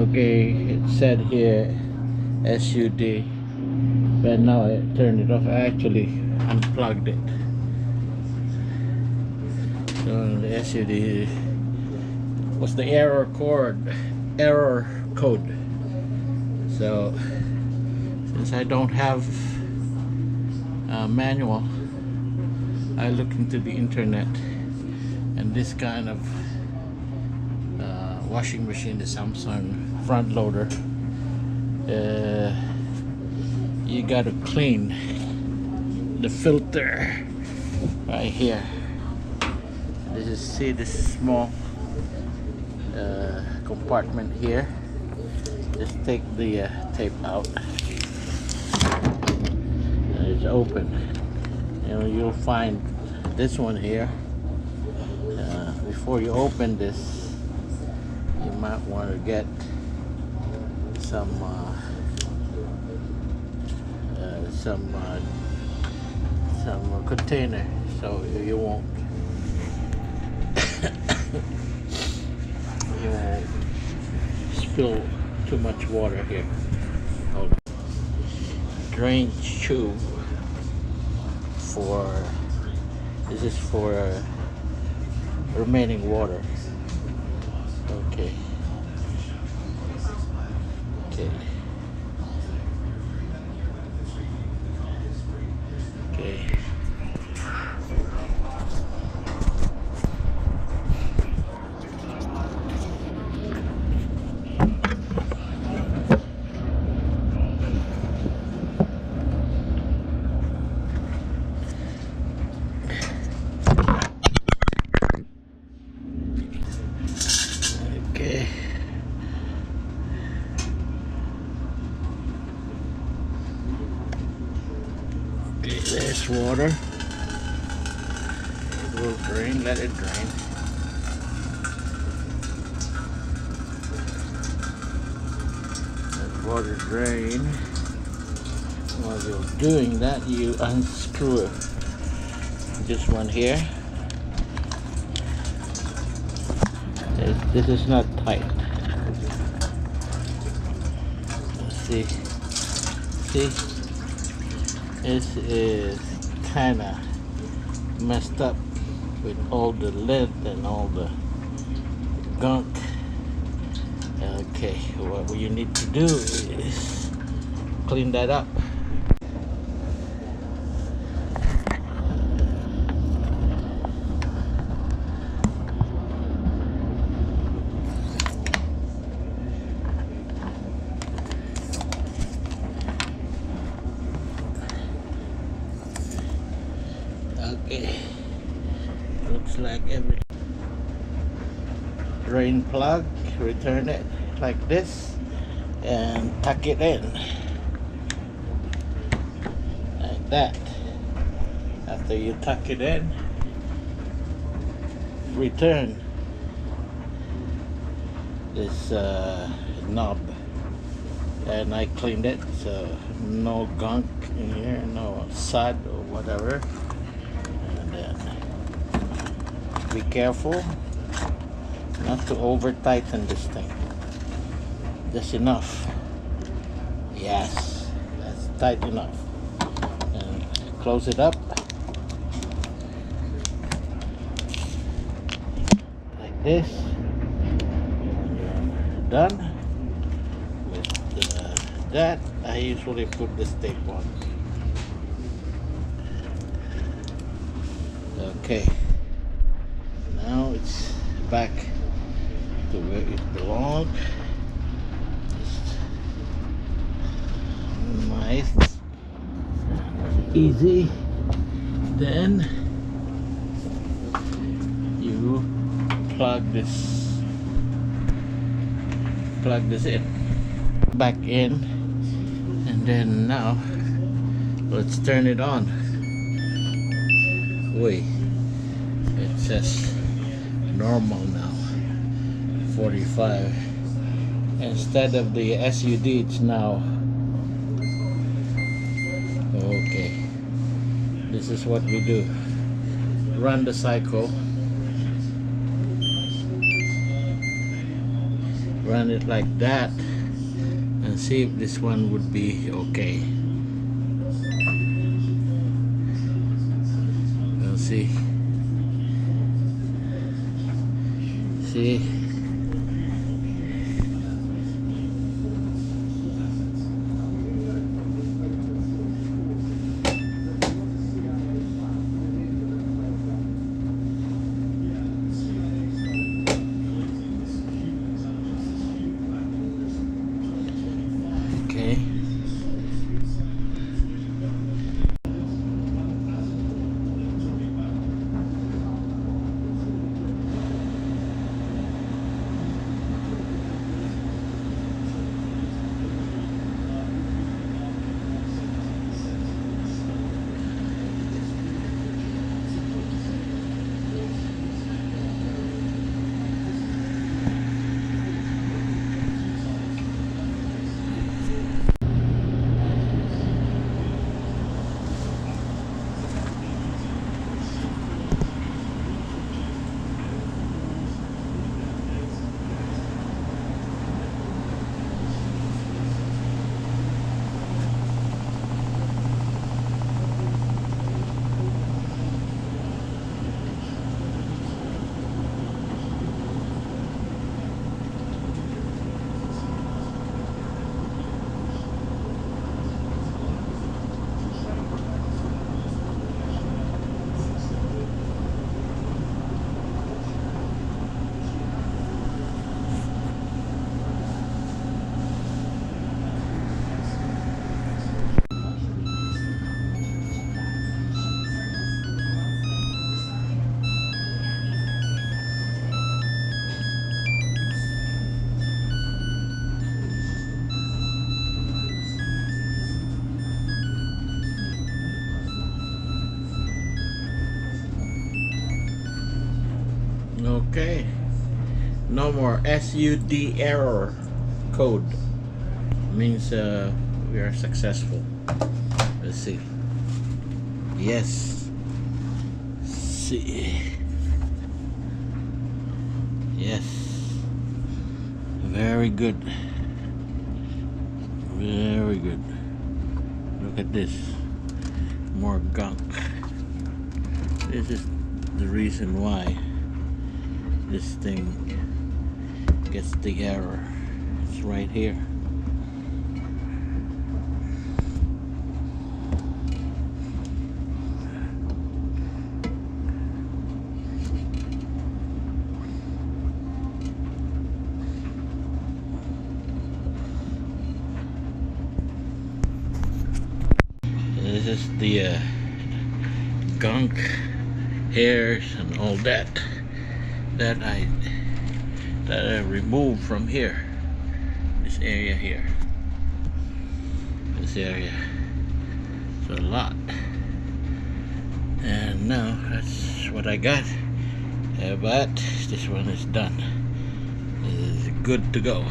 Okay, it said here SUD, but now I turned it off. I actually unplugged it. So the SUD was the error code. So since I don't have a manual, I looked into the internet, and this kind of washing machine, the Samsung front loader, you gotta clean the filter right here. This is, see this small compartment here. Just take the tape out, and it's open. You know, you'll find this one here. Before you open this, you might want to get some container, so you won't you won't spill too much water here. Drain tube this is for remaining water. Okay. Okay. There's water. It will drain, let it drain. Let water drain. While you're doing that, you unscrew this one here. This is not tight. See? This is kind of messed up with all the lint and all the gunk. Okay, what you need to do is clean that up. Okay, looks like every drain plug, return it like this and tuck it in like that. After you tuck it in, return this knob, and I cleaned it, so no gunk in here, no SUD or whatever. Be careful not to over tighten this thing. Just enough. Yes, that's tight enough. And close it up like this. When you're done with that, I usually put this tape on. Okay. Now it's back to where it belonged. Just nice, easy. Then you plug this in, back in, and then now let's turn it on. Wait, it says normal now, 45. Instead of the SUD, it's now okay. This is what we do. Run the cycle, run it like that and see if this one would be okay. We'll see. See? Okay. Okay, no more SUD error code. Means we are successful. Let's see. Yes. See. Yes. Very good. Very good. Look at this. More gunk. This is the reason why this thing gets the error. It's right here. This is the gunk, hairs and all that I removed from here. This area here. This area. It's a lot. And now that's what I got. But this one is done. It is good to go.